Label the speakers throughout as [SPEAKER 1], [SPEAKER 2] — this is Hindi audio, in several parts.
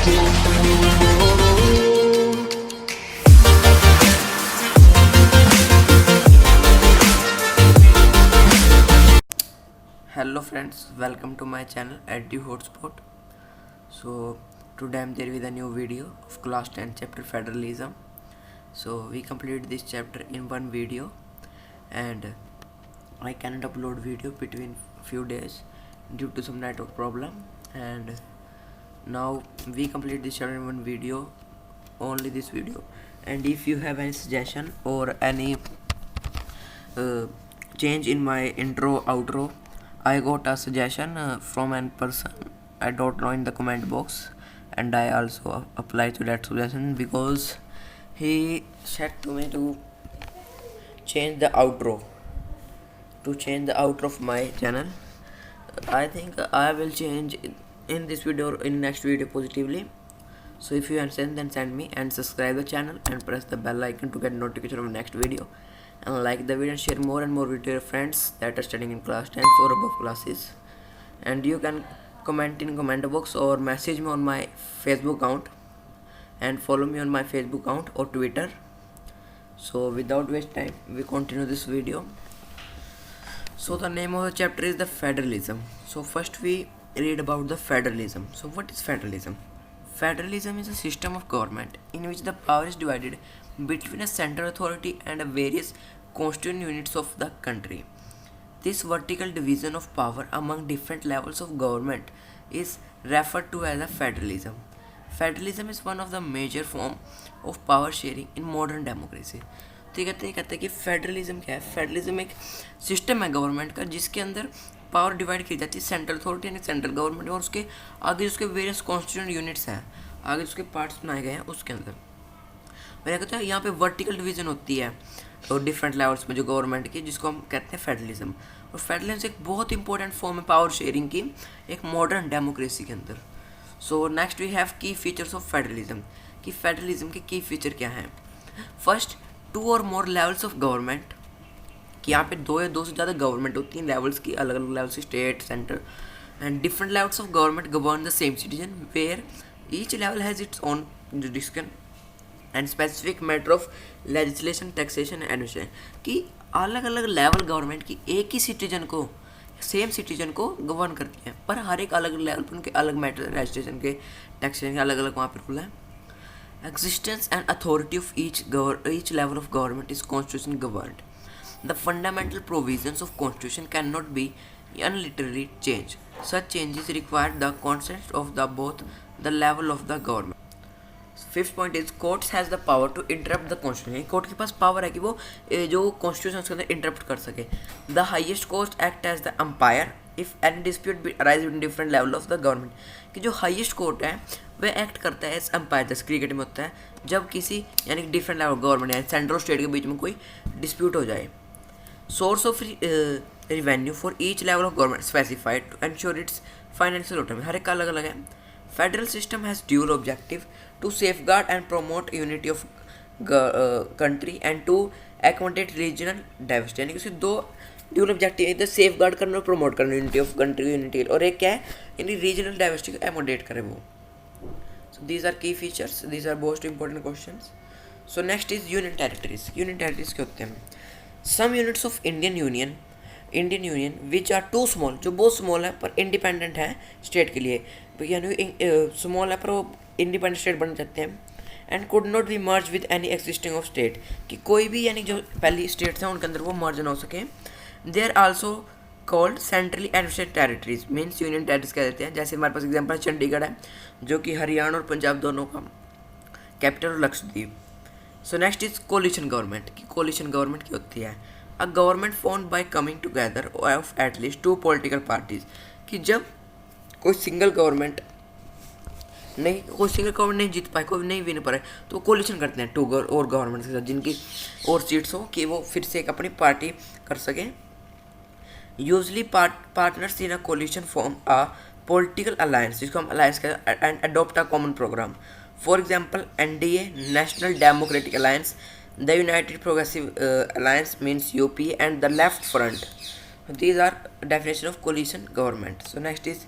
[SPEAKER 1] Hello friends, welcome to my channel Edu Hotspot. So today I'm there with a new video of class 10 chapter federalism. So we completed this chapter in one video and I cannot upload video between few days due to some network problem, and now we complete this chapter in one video, only this video. And if you have any suggestion or any change in my intro outro, I got a suggestion from an person I don't know in the comment box, and I also apply to that suggestion because he said to me to change the outro of my channel. I think I will change in this video or in next video positively. So if you understand, then send me and subscribe the channel and press the bell icon to get notification of next video, and like the video and share more and more with your friends that are studying in class 10 or above classes. And you can comment in comment box or message me on my Facebook account and follow me on my Facebook account or Twitter. So without waste time, we continue this video. So the name of the chapter is the federalism. So first we read about the federalism. So what is federalism? Federalism is a system of government in which the power is divided between a central authority and various constituent units of the country. This vertical division of power among different levels of government is referred to as a federalism. Federalism is one of the major form of power sharing in modern democracy. तो ये कहते हैं कि फेडरलिज्म क्या है. फेडरलिज्म एक सिस्टम है गवर्नमेंट का जिसके अंदर पावर डिवाइड की जाती है सेंट्रल अथॉरिटी यानी सेंट्रल गवर्नमेंट, और उसके आगे उसके वेरियस कॉन्स्टिट्यूएंट यूनिट्स हैं, आगे उसके पार्ट्स बनाए गए हैं उसके अंदर. मैंने कहता है यहाँ पे वर्टिकल डिवीजन होती है और डिफरेंट लेवल्स में जो गवर्नमेंट की, जिसको हम कहते हैं फेडरलिज्म. और फेडरलिज्म एक बहुत इंपॉर्टेंट फॉर्म है पावर शेयरिंग की एक मॉडर्न डेमोक्रेसी के अंदर. सो नेक्स्ट वी हैव की फीचर्स ऑफ फेडरलिज्म. कि फेडरलिज्म के की फीचर क्या हैं. फर्स्ट, 2 और मोर लेवल्स ऑफ गवर्नमेंट. कि यहाँ पे 2 या 2 से ज़्यादा गवर्नमेंट होती हैं लेवल्स की, अलग अलग levels, state, centre, and different levels of government govern the same citizen where each level has its own jurisdiction and specific matter of legislation, taxation and administration. कि अलग अलग लेवल गवर्नमेंट की एक ही सिटीजन को, सेम सिटीजन को गवर्न करती हैं, पर हर एक अलग अलग लेवल पर उनके अलग मैटर, रजिस्ट्रेशन के, टैक्सेशन के अलग अलग वहाँ पर रूल है. Existence and authority of each level of government is constitution governed. The fundamental provisions of constitution cannot be unilaterally changed. Such changes require the consent of both the level of the government. Fifth point is courts has the power to interrupt the constitution. Court के पास पावर है कि वो जो कॉन्स्टिट्यूशन के अंदर इंटरप्ट कर सके. The highest court act as the umpire if any dispute arise between different level of the government. कि जो हाईएस्ट कोर्ट है वह एक्ट करता है एज एम्पायर, जैसे क्रिकेट में होता है जब किसी यानी डिफरेंट लेवल गवर्नमेंट यानी सेंट्रल स्टेट के बीच में कोई डिस्प्यूट हो जाए. Source of revenue for each level of government specified to ensure its financial autonomy. हर एक का अलग अलग है. Federal system has dual objective to safeguard and promote unity of country and to accommodate regional diversity. यानी कि उसके 2 ड्यूल ऑब्जेक्टिव, इधर सेफ गार्ड करना और प्रमोट करना यूनिटी ऑफ कंट्री यूनिटी, और एक क्या है यानी रीजनल डाइवर्सिटी को एकोमोडेट करे वो. So these are key features, these are most important questions. So next is union territories. Union territories क्या होते हैं. Some units of Indian Union which are too small, जो बहुत small है पर independent है स्टेट के लिए, यानी small है पर वो independent state बन जाते हैं, and could not be merged with any existing of state. कि कोई भी यानी जो पहली states हैं उनके अंदर वो merge ना हो सके. They are also called centrally administrated territories, means union territories कह देते हैं. जैसे हमारे पास एग्जांपल चंडीगढ़ है जो कि हरियाणा और पंजाब दोनों का कैपिटल और लक्षद्वीप. सो नेक्स्ट इज कोलिशन गवर्नमेंट. की कोलिशन गवर्नमेंट की होती है a government formed by coming together of at least 2 political parties. कि जब कोई सिंगल गवर्नमेंट नहीं जीत पाए, कोई नहीं विन पाए, तो कोलिशन करते हैं 2 और गवर्नमेंट के साथ जिनकी और सीट्स हो कि वो फिर से एक अपनी पार्टी कर सकें. Usually partners in a coalition form a political alliance, जिसको हम alliance कहते हैं, and adopt a common program. For example, NDA, National Democratic Alliance, the United Progressive Alliance means UPA, and the Left Front. These are definition of coalition government. So next is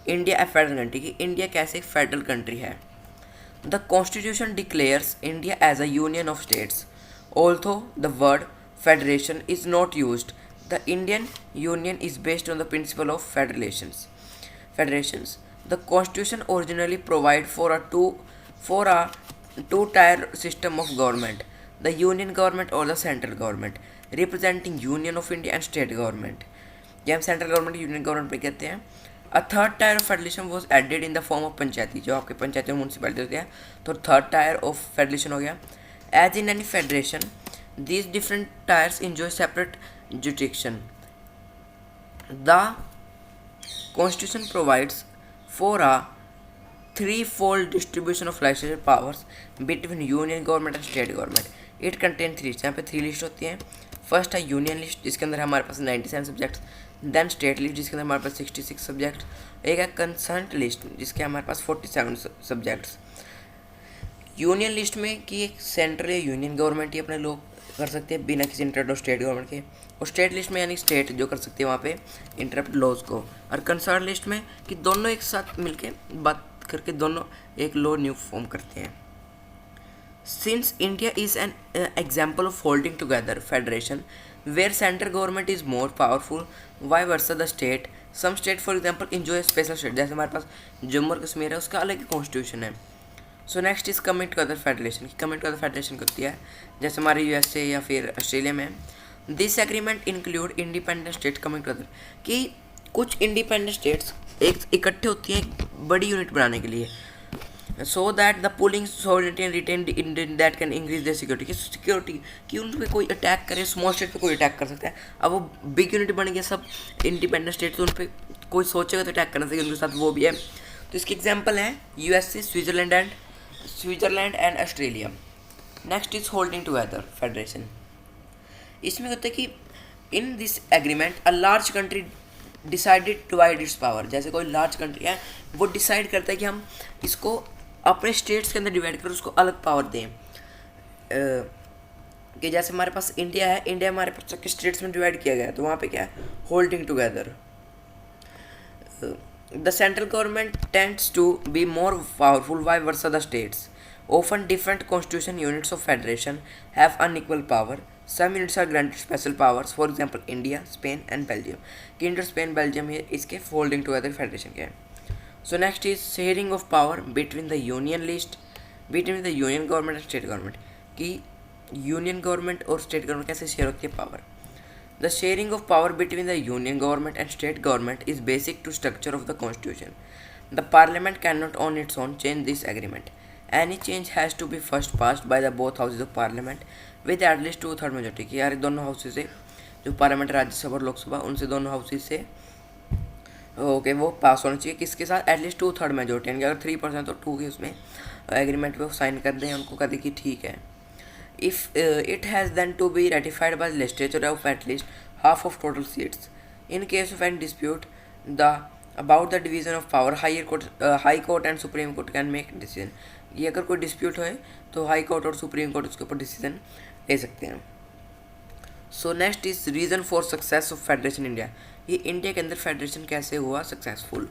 [SPEAKER 1] India a federal country. कि इंडिया कैसे एक फेडरल कंट्री है. The Constitution declares India as a union of states. Although the word federation is not used, the Indian Union is based on the principle of federations. The Constitution originally provided for a two-tier system of government: the union government or the central government, representing Union of India and state government. ये हम सेंट्रल गवर्नमेंट यूनियन गवर्नमेंट पे कहते हैं. A third tier of federation was added in the form of panchayati, जो आपके पंचायती और म्यूनसिपैलिटी होते हैं, तो थर्ड टायर ऑफ फेडरेशन हो गया. As in any federation these different tiers enjoy separate jurisdiction. The Constitution provides for a threefold distribution of legislative powers between union government and state government. It contains three lists. यहाँ पे 3 लिस्ट होती हैं. फर्स्ट है यूनियन लिस्ट, जिसके अंदर हमारे पास 97 सब्जेक्ट्स. देन स्टेट लिस्ट, जिसके अंदर हमारे पास 66 सब्जेक्ट्स. एक है कंसर्न लिस्ट, जिसके हमारे पास 47 सब्जेक्ट्स. यूनियन लिस्ट में कि एक सेंट्रल या यूनियन गवर्नमेंट ही अपने लोग कर सकते हैं बिना किसी इंटरप्ट और स्टेट गवर्नमेंट के. और स्टेट लिस्ट में यानी स्टेट जो कर सकते हैं वहाँ पे इंटरप्ट लॉज को. और कंसर्न लिस्ट में कि दोनों एक साथ मिलके बात करके दोनों एक लॉ न्यू फॉर्म करते हैं. Since India is an example of holding together federation where central government is more powerful vice versa the state, some state for example enjoy special state. जैसे हमारे पास जम्मू और कश्मीर है, उसका अलग कॉन्स्टिट्यूशन है. So next is coming together federation. Coming together federation होती है जैसे हमारे यूएसए या फिर ऑस्ट्रेलिया में. This agreement include independent state coming together, कि कुछ इंडिपेंडेंट स्टेट्स एक इकट्ठे होती हैं बड़ी यूनिट बनाने के लिए. So that the pooling sovereignty and retain that can increase the security, कि सिक्योरिटी कि उन पर कोई अटैक करे, स्मॉल स्टेट पे कोई अटैक कर सकता है. अब वो बिग यूनिट बन गया सब इंडिपेंडेंट स्टेट, तो उन पर कोई सोचेगा तो अटैक करना चाहिए उनके साथ, वो भी है. तो इसके एग्जाम्पल हैं USA, Switzerland and Australia. Next is holding together federation. इसमें होता है कि in this agreement a large country decided to divide its power. जैसे कोई लार्ज कंट्री है वो डिसाइड करता है कि हम इसको अपने स्टेट्स के अंदर डिवाइड कर उसको अलग पावर दें. कि जैसे हमारे पास इंडिया है, इंडिया हमारे पास स्टेट्स में डिवाइड किया गया है, तो वहाँ पे क्या है holding together. The central government tends to be more powerful vice versa the states. Often different constitution units of federation have unequal power. Some units are granted special powers. For example, India, Spain and Belgium. कि India, Spain, Belgium ये इसके folding together federation के हैं. So next is sharing of power between the union between the union government and state government. कि union government और state government कैसे share होती है power. The sharing of power between the union government and state government is basic to structure of the constitution. The parliament cannot on its own change this agreement. Any change has to be first passed by the both houses of parliament with at least 2/3 majority. कि यार दोनों हाउसेज से जो पार्लियामेंट राज्यसभा और लोकसभा उनसे दोनों हाउसेज से ओके वो पास होना चाहिए. किसके साथ एटलीस्ट 2/3 मेजोरिटी, यानी कि अगर 3% तो 2 के उसमें एग्रीमेंट पे साइन कर दें, उनको कर दें कि ठीक है. If it has then to be ratified by the legislature of at least half of total seats. In case of any dispute about the division of power, high court and supreme court can make decision. ये अगर कोई dispute है तो हाई कोर्ट और सुप्रीम कोर्ट उसके ऊपर डिसीजन ले सकते हैं. So next is reason for success of federation India. ये इंडिया के अंदर फेडरेशन कैसे हुआ successful.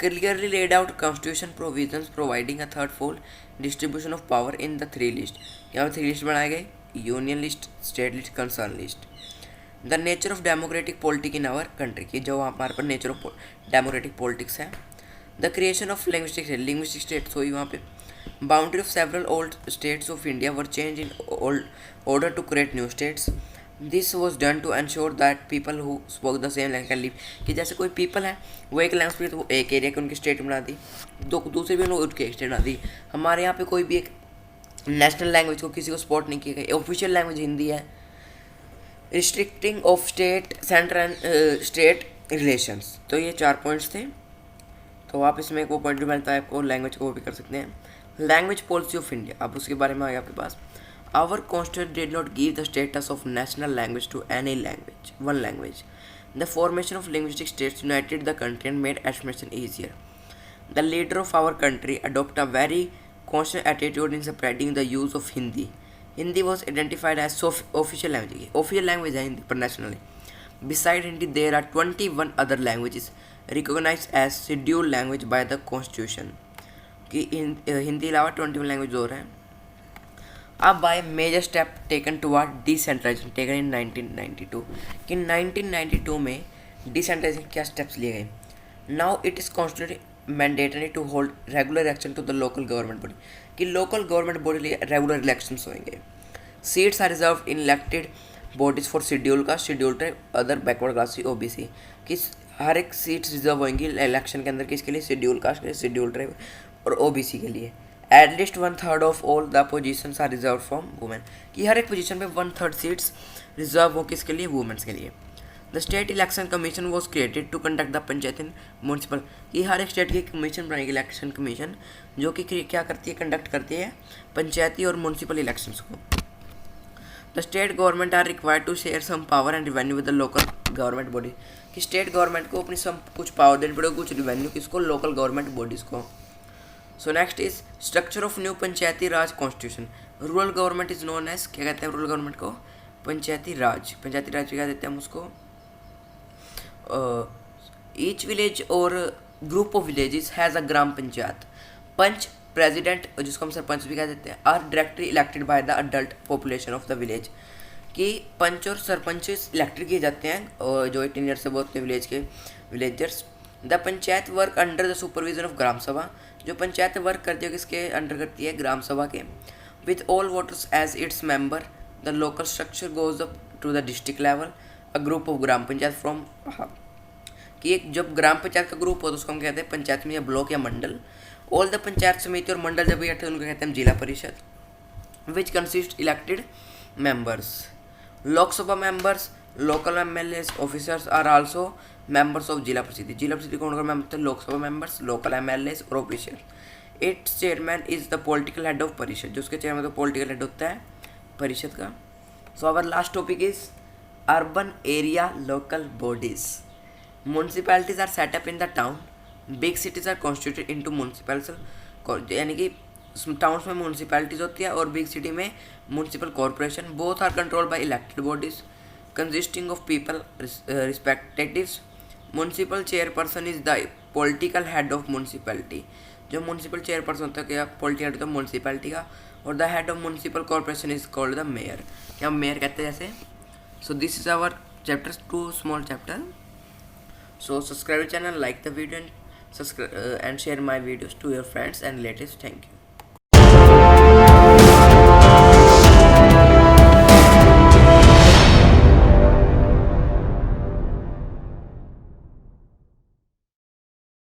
[SPEAKER 1] Clearly laid out constitution provisions providing a third-fold distribution of power in the 3 list. यहाँ पे 3 लिस्ट बनाए गए, union list, state list, concurrent list. The nature of democratic politic in our country, की जो हमारे पर नेचर ऑफ डेमोक्रेटिक पॉलिटिक्स है. The creation of linguistic states हुई वहाँ पे. Boundary of several old states of India were change in order to create new states. This was done to ensure that people who spoke the same language can live. कि जैसे कोई पीपल है वो एक लैंग्वेज स्पीक तो वो एक एरिया की उनकी स्टेट बना दी, दूसरे भी उन्होंने उनकी एक स्टेट बना दी. हमारे यहाँ पे कोई भी एक नेशनल लैंग्वेज को किसी को सपोर्ट नहीं किया गया. ऑफिशियल लैंग्वेज हिंदी है. Restricting of state centre and state relations. तो ये 4 पॉइंट्स थे. तो आप इसमें एक वो पॉइंट भी मिलता है आपको लैंग्वेज को वो भी कर सकते हैं. लैंग्वेज पॉलिसी ऑफ इंडिया, अब उसके बारे में आ गया आपके पास. Our constitution did not give the status of national language to any one language. The formation of linguistic states united the country and made assimilation easier. The leader of our country adopted a very conscious attitude in spreading the use of Hindi. Hindi was identified as official language. Official language है Hindi पर nationally. Beside Hindi, there are 21 other languages recognized as scheduled language by the constitution. कि हिंदी अलावा 21 लैंग्वेज और हैं। अब by major step taken toward decentralization taken in 1992 कि 1992 में डिसेंट्रलाइजेशन क्या स्टेप्स लिए गए। Now it is constitutionally mandatory to hold regular election to the local government body कि लोकल गवर्नमेंट बॉडी लिए रेगुलर इलेक्शंस होंगे। Seats are reserve in elected bodies for schedule caste, schedule tribe, other backward class, OBC कि हर एक सीट्स रिजर्व होंगी इलेक्शन के अंदर किसके लिए, शेड्यूल कास्ट के लिए, शेड्यूल ट्राइब और ओबीसी के लिए। At least 1/3 of all the positions are reserve from women कि हर एक पोजीशन पे 1/3 सीट्स रिजर्व हो किसके लिए, वुमेन्स के लिए। The state election commission was created to conduct the panchayat in municipal कि हर एक स्टेट की कमीशन बनाएगी इलेक्शन कमीशन जो कि क्या करती है, कंडक्ट करती है पंचायती और म्यूनसिपल इलेक्शंस को। The state government are required to share some power and revenue with the local government body कि स्टेट गवर्नमेंट को अपनी सम कुछ पावर देनी पड़ेगी, कुछ रिवेन्यू किसको, लोकल गवर्नमेंट बॉडीज़ को। So next is structure of new panchayati raj constitution. Rural government is known as, क्या कहते हैं रूरल गवर्नमेंट को, पंचायती राज। पंचायती राज क्या देते हैं हम उसको, ईच विलेज और group of villages has a gram panchayat. Panch president जिसको हम सरपंच भी कह देते हैं are directly elected by the adult population of the village कि पंच और सरपंच इलेक्टेड किए जाते हैं और जो 18 ईयर से बहुत होते हैं विलेज के villagers. The panchayat work under the supervision of Gram Sabha जो पंचायत वर्क करती है किसके अंडर करती है, ग्राम सभा के। With all voters as its member the local structure goes up to the district level a group of gram panchayat from कि एक जब ग्राम पंचायत का ग्रुप हो तो उसको हम कहते हैं पंचायत में या ब्लॉक या मंडल। ऑल द पंचायत समिति और मंडल जब बैठे उनको कहते हैं zila parishad. Which consist elected members, Lok Sabha members, local MLA officers are also members of zila parishad. Zila parishad कौन कौन मेंबर होते हैं, लोकसभा मेंबर्स, लोकल एमएलए और officer. Its chairman is the political head of parishad जो उसके चेयरमैन तो पॉलिटिकल हेड होता है परिषद का। So our last topic is urban area local bodies. Municipalities are set up in the town, big cities are constituted into municipal यानी कि टाउन्स में म्यूनसिपैलिटीज होती है और बिग सिटी में municipal corporation. Both are control by elected bodies consisting of people रिस्पेक्टेटिव्स। Municipal chairperson is the political head of municipality जो म्यूनसिपल चेयरपर्सन होता है क्या पॉलिटिकल हेड होता है म्यूनसिपैलिटी का। और the head of municipal corporation is called the mayor, क्या मेयर कहते हैं जैसे। So this is our chapters, 2 small chapter. So subscribe to channel, like the video and subscribe and share my videos to your friends and relatives. Thank you.